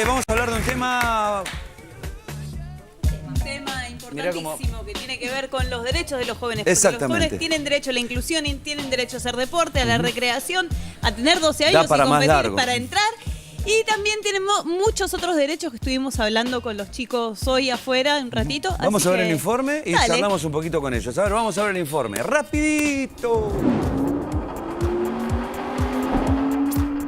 Vamos a hablar de un tema importantísimo que tiene que ver con los derechos de los jóvenes. Porque Exactamente. los jóvenes tienen derecho a la inclusión, tienen derecho a hacer deporte, a la recreación, a tener 12 años para y más competir largo. para entrar. Y también tenemos muchos otros derechos que estuvimos hablando con los chicos hoy afuera un ratito. Vamos así a ver que, el informe y dale. charlamos un poquito con ellos. A ver, vamos a ver el informe. ¡Rapidito!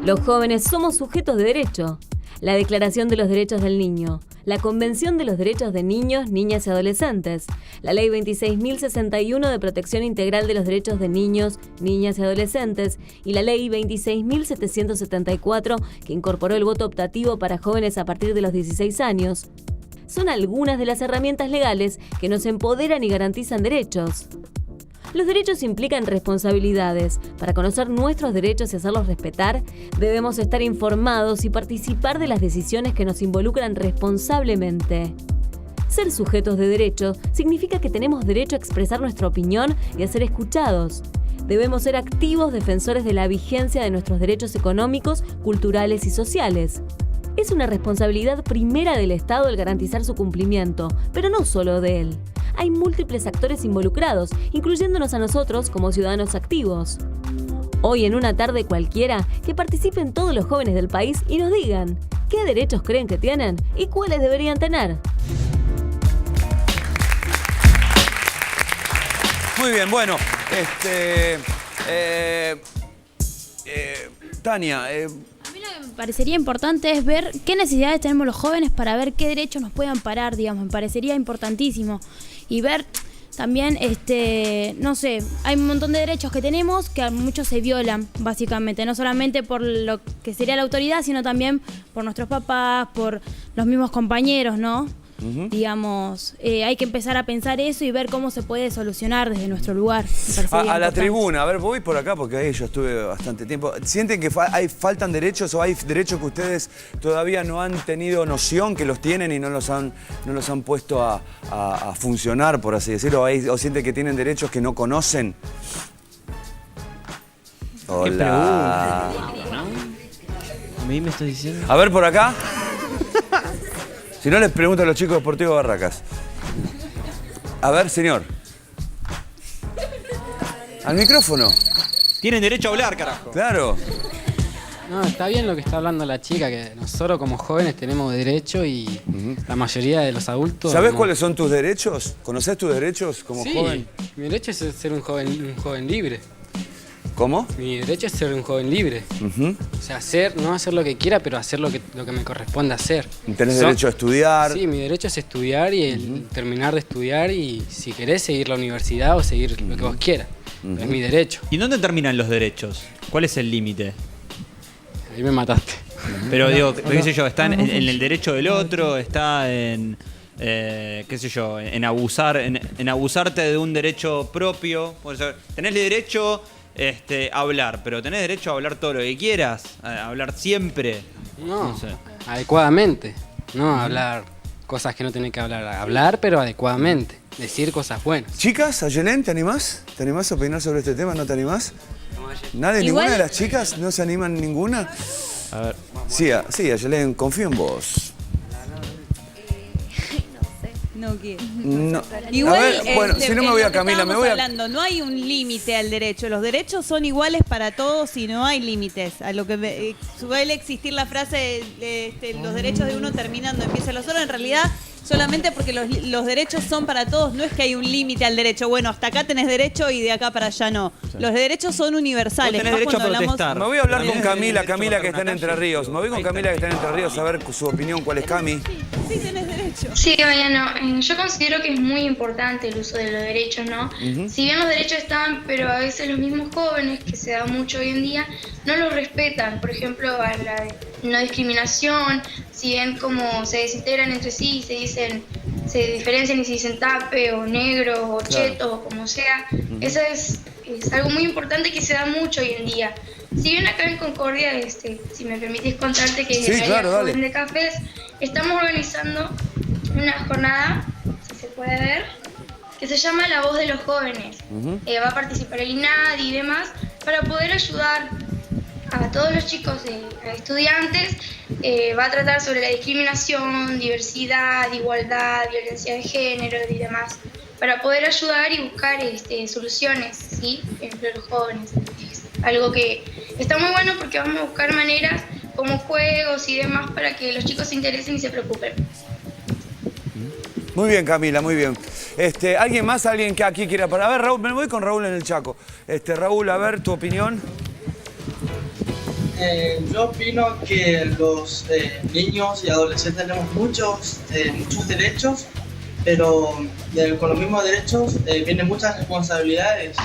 Los jóvenes somos sujetos de derecho. La Declaración de los Derechos del Niño, la Convención de los Derechos de Niños, Niñas y Adolescentes, la Ley 26.061 de Protección Integral de los Derechos de Niños, Niñas y Adolescentes y la Ley 26.774 que incorporó el voto optativo para jóvenes a partir de los 16 años. Son algunas de las herramientas legales que nos empoderan y garantizan derechos. Los derechos implican responsabilidades. Para conocer nuestros derechos y hacerlos respetar, debemos estar informados y participar de las decisiones que nos involucran responsablemente. Ser sujetos de derecho significa que tenemos derecho a expresar nuestra opinión y a ser escuchados. Debemos ser activos defensores de la vigencia de nuestros derechos económicos, culturales y sociales. Es una responsabilidad primera del Estado el garantizar su cumplimiento, pero no solo de él. Hay múltiples actores involucrados, incluyéndonos a nosotros como ciudadanos activos. Hoy, en una tarde cualquiera, que participen todos los jóvenes del país y nos digan qué derechos creen que tienen y cuáles deberían tener. Muy bien, bueno, Tania, A mí lo que me parecería importante es ver qué necesidades tenemos los jóvenes para ver qué derechos nos pueden amparar, digamos. Me parecería importantísimo. Y ver también, no sé, hay un montón de derechos que tenemos que a muchos se violan, básicamente. No solamente por lo que sería la autoridad, sino también por nuestros papás, por los mismos compañeros, ¿no? Digamos, hay que empezar a pensar eso y ver cómo se puede solucionar desde nuestro lugar. a la tribuna, a ver, voy por acá porque ahí yo estuve bastante tiempo. ¿Sienten que faltan derechos o hay derechos que ustedes todavía no han tenido noción que los tienen y no los han puesto a funcionar, por así decirlo? ¿O sienten que tienen derechos que no conocen? Hola. ¿A mí me estás diciendo? A ver, por acá. Si no, les pregunto a los chicos de Deportivo Barracas. A ver, señor. Al micrófono. Tienen derecho a hablar, carajo. Claro. No, está bien lo que está hablando la chica, que nosotros como jóvenes tenemos derecho y la mayoría de los adultos... ¿Sabés no. cuáles son tus derechos? ¿Conocés tus derechos como Sí, joven? mi derecho es ser un joven libre. ¿Cómo? Mi derecho es ser un joven libre. O sea, no hacer lo que quiera, pero hacer lo que me corresponde hacer. ¿Tenés derecho a estudiar? Sí, mi derecho es estudiar y terminar de estudiar y si querés seguir la universidad o seguir lo que vos quieras. Es mi derecho. ¿Y dónde terminan los derechos? ¿Cuál es el límite? Ahí me mataste. Pero digo, qué sé yo, está en el derecho del otro, está en, qué sé yo, en abusarte de un derecho propio. Tenés derecho a hablar, pero tenés derecho a hablar todo lo que quieras, a hablar siempre. No, No sé. adecuadamente. No hablar cosas que no tenés que hablar. Hablar, pero adecuadamente. Decir cosas buenas. Chicas, Ayelén, ¿te animás? ¿Te animás a opinar sobre este tema? ¿No te animás? ¿Nadie? Igual- ¿Ninguna de las chicas no se animan ninguna? A ver. Sí, Ayelén, confío en vos. No quiero. No. Igual, A ver, bueno, si no me voy a Camila, me voy a... hablando, no hay un límite al derecho. Los derechos son iguales para todos y no hay límites. A lo que suele existir la frase, los derechos de uno terminan donde empiezan los otros. En realidad, solamente porque los derechos son para todos, no es que hay un límite al derecho. Bueno, hasta acá tenés derecho y de acá para allá no. Los derechos son universales. Vos tenés Más derecho a cuando hablamos- protestar. Me voy a hablar con Tenés Camila, derecho a Camila que bajar está en una Entre calle. Ríos. Me voy con Ahí Camila que está en Entre Ríos a ver su opinión. ¿Cuál es, Cami? Sí, tenés derecho. Sí, Mariano, yo considero que es muy importante el uso de los derechos, ¿no? Si bien los derechos están, pero a veces los mismos jóvenes, que se da mucho hoy en día, no los respetan. Por ejemplo, a la no discriminación, si bien como se desintegran entre sí, se diferencian y se dicen tape o negro o cheto o como sea, eso es algo muy importante que se da mucho hoy en día. Si bien acá en Concordia, si me permitís contarte que Sí, en el claro, área dale. joven de cafés estamos organizando una jornada, si se puede ver, que se llama La Voz de los Jóvenes. Va a participar el INADI y demás para poder ayudar a todos los chicos, a estudiantes, va a tratar sobre la discriminación, diversidad, igualdad, violencia de género y demás, para poder ayudar y buscar soluciones, ¿sí?, entre los jóvenes. Es algo que está muy bueno porque vamos a buscar maneras como juegos y demás para que los chicos se interesen y se preocupen. Muy bien, Camila, muy bien. ¿Alguien más? ¿Alguien que aquí quiera parar? A ver, Raúl, me voy con Raúl en el Chaco. Raúl, a ver, tu opinión. Yo opino que los niños y adolescentes tenemos muchos derechos, pero con los mismos derechos vienen muchas responsabilidades.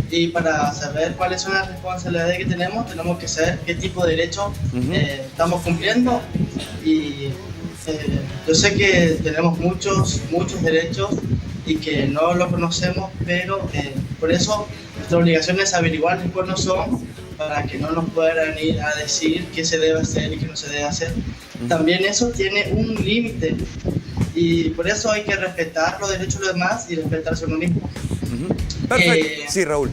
Y para saber cuáles son las responsabilidades que tenemos que saber qué tipo de derechos estamos cumpliendo. Y yo sé que tenemos muchos derechos y que no los conocemos, pero por eso nuestra obligación es averiguar cuáles son, para que no nos puedan ir a decir qué se debe hacer y qué no se debe hacer. También eso tiene un límite y por eso hay que respetar los derechos de los demás y respetarse a uno mismo. Perfecto. Sí, Raúl.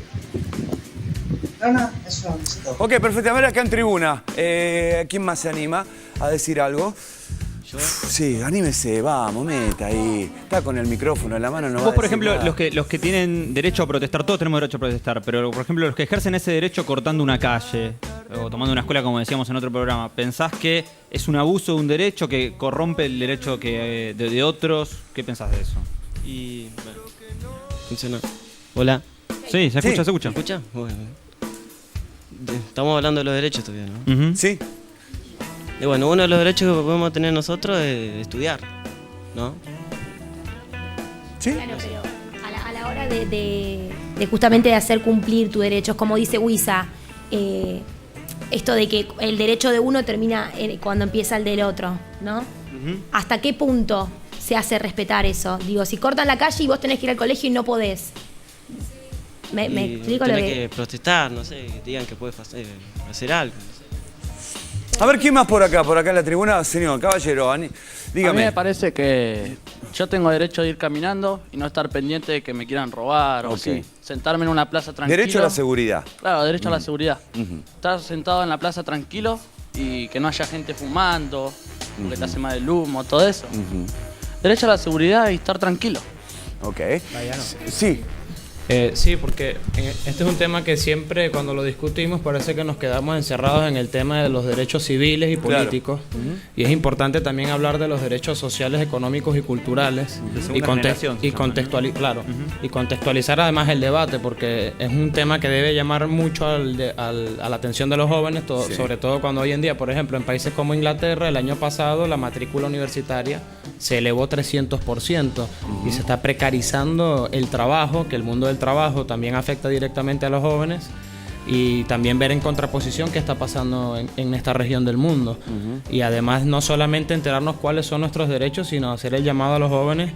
No, eso es todo. Ok, perfecto. A ver, acá en tribuna, ¿quién más se anima a decir algo? ¿Yo? Sí, anímese, vamos, meta ahí. Está con el micrófono en la mano, no va Vos, a por decir ejemplo, nada. los que tienen derecho a protestar, todos tenemos derecho a protestar, pero por ejemplo, los que ejercen ese derecho cortando una calle o tomando una escuela, como decíamos en otro programa, ¿pensás que es un abuso de un derecho que corrompe el derecho de otros? ¿Qué pensás de eso? Y bueno, funciona. Hola. Sí, se escucha, Sí. se escucha. ¿Me escucha? Bueno. Estamos hablando de los derechos todavía, ¿no? Ujú. Sí. Y bueno, uno de los derechos que podemos tener nosotros es estudiar, ¿no? ¿Sí? Claro, pero a la hora de justamente de hacer cumplir tus derechos, como dice Huiza, esto de que el derecho de uno termina cuando empieza el del otro, ¿no? ¿Hasta qué punto se hace respetar eso? Digo, si cortan la calle y vos tenés que ir al colegio y no podés. ¿Me explico lo tenés que...? que protestar, no sé, que digan que puedes hacer algo. A ver, ¿quién más por acá en la tribuna? Señor, caballero, dígame. A mí me parece que yo tengo derecho de ir caminando y no estar pendiente de que me quieran robar o Ok. así. Sentarme en una plaza tranquilo. Derecho a la seguridad. Claro, derecho a la seguridad. Estar sentado en la plaza tranquilo y que no haya gente fumando, porque te hace mal el humo, todo eso. Derecho a la seguridad y estar tranquilo. Ok. Sí. Sí, porque este es un tema que siempre cuando lo discutimos parece que nos quedamos encerrados en el tema de los derechos civiles y políticos. Y es importante también hablar de los derechos sociales, económicos y culturales. Y contextualizar además el debate, porque es un tema que debe llamar mucho a la atención de los jóvenes, sobre todo cuando hoy en día, por ejemplo, en países como Inglaterra, el año pasado la matrícula universitaria se elevó 300% y se está precarizando el trabajo, que el mundo del trabajo también afecta directamente a los jóvenes, y también ver en contraposición qué está pasando en esta región del mundo. Y además no solamente enterarnos cuáles son nuestros derechos, sino hacer el llamado a los jóvenes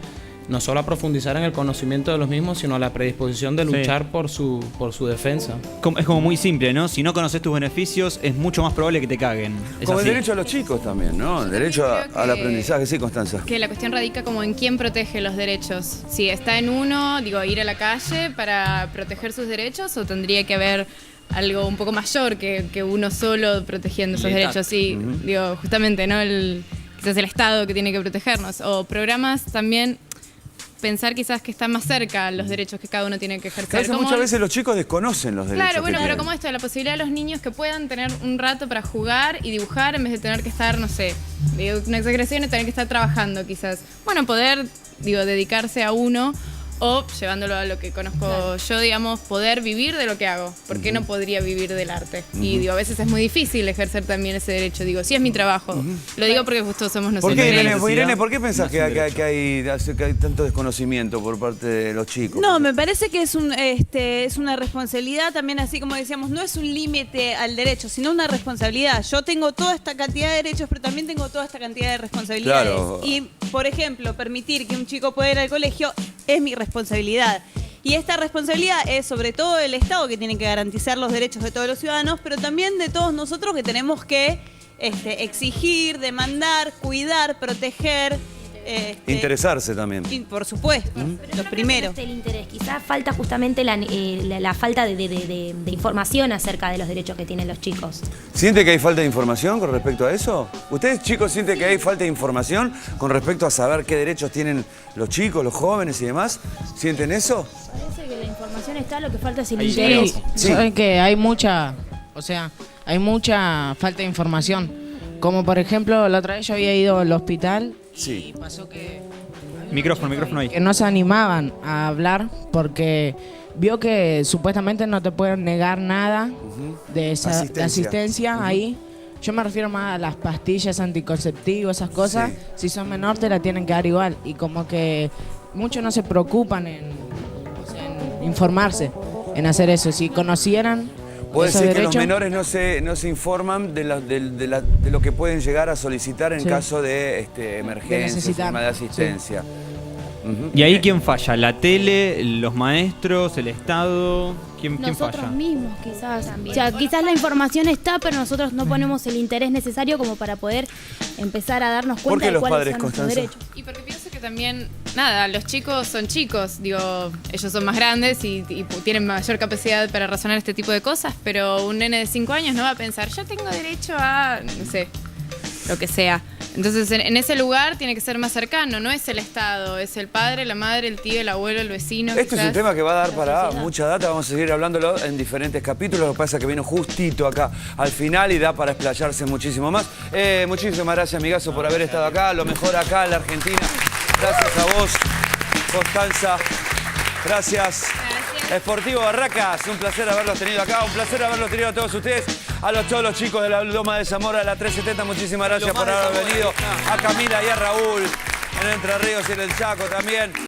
no solo a profundizar en el conocimiento de los mismos, sino a la predisposición de luchar por su defensa. Es como muy simple, ¿no? Si no conoces tus beneficios, es mucho más probable que te caguen. Es Como el así. derecho a los chicos también, ¿no? El derecho al aprendizaje, sí, Constanza. Que la cuestión radica como en quién protege los derechos. Si está en uno, digo, ir a la calle para proteger sus derechos, o tendría que haber algo un poco mayor que uno solo protegiendo esos derechos. Sí, digo, justamente, ¿no? Quizás el Estado que tiene que protegernos. O programas también, pensar quizás que están más cerca los derechos que cada uno tiene que ejercer. Claro, muchas veces los chicos desconocen los derechos. Claro, bueno, que pero tienen. como esto, la posibilidad de los niños que puedan tener un rato para jugar y dibujar en vez de tener que estar, no sé, digo, una exageración es tener que estar trabajando quizás. Bueno, poder, digo, dedicarse a uno o llevándolo a lo que conozco yo, digamos, poder vivir de lo que hago. ¿Por qué no podría vivir del arte? Y digo, a veces es muy difícil ejercer también ese derecho. Digo, sí es mi trabajo. Lo digo porque justo somos nosotros. ¿Por qué, Irene, ¿por qué pensás que hay tanto desconocimiento por parte de los chicos? No, me parece que es una responsabilidad también, así como decíamos, no es un límite al derecho, sino una responsabilidad. Yo tengo toda esta cantidad de derechos, pero también tengo toda esta cantidad de responsabilidades. Claro. Y, por ejemplo, permitir que un chico pueda ir al colegio es mi responsabilidad. Y esta responsabilidad es sobre todo del Estado, que tiene que garantizar los derechos de todos los ciudadanos, pero también de todos nosotros, que tenemos que exigir, demandar, cuidar, proteger Interesarse también. Y por supuesto, lo primero. El interés, quizás falta justamente la falta de información acerca de los derechos que tienen los chicos. ¿Siente que hay falta de información con respecto a eso? ¿Ustedes, chicos, sienten que hay falta de información con respecto a saber qué derechos tienen los chicos, los jóvenes y demás? ¿Sienten eso? Parece que la información está, lo que falta es el Sí, interés. saben que hay mucha falta de información. Como por ejemplo, la otra vez yo había ido al hospital y pasó que Micrófono ahí. que no se animaban a hablar porque vio que supuestamente no te pueden negar nada de esa de asistencia ahí. Yo me refiero más a las pastillas anticonceptivas, esas cosas. Si son menor te la tienen que dar igual. Y como que muchos no se preocupan en informarse, en hacer eso. Si conocieran Puede esos ser que los derechos, menores no se informan de lo que pueden llegar a solicitar en caso de emergencia, necesitar. de asistencia. ¿Y ahí quién falla? ¿La tele, los maestros, el Estado? ¿Quién Nosotros falla? mismos, quizás. O sea, quizás la información está, pero nosotros no ponemos el interés necesario como para poder empezar a darnos ¿Por cuenta qué de los cuáles padres, son nuestros Constanza? derechos. Y porque pienso que también, nada, los chicos son chicos, digo, ellos son más grandes y tienen mayor capacidad para razonar este tipo de cosas, pero un nene de 5 años no va a pensar, yo tengo derecho a, no sé, lo que sea. Entonces, en ese lugar tiene que ser más cercano, no es el Estado, es el padre, la madre, el tío, el abuelo, el vecino. Este es un quizás. tema que va a dar para mucha data, vamos a seguir hablándolo en diferentes capítulos, lo que pasa es que vino justito acá al final y da para explayarse muchísimo más. Muchísimas gracias, amigazo, por haber estado acá, lo mejor acá en la Argentina. Gracias a vos, Constanza. Gracias. Sportivo Barracas, un placer haberlos tenido acá, un placer haberlos tenido a todos ustedes, a todos los chicos de la Loma de Zamora, de la 370, muchísimas gracias por haber venido, a Camila y a Raúl, en Entre Ríos y en el Chaco también.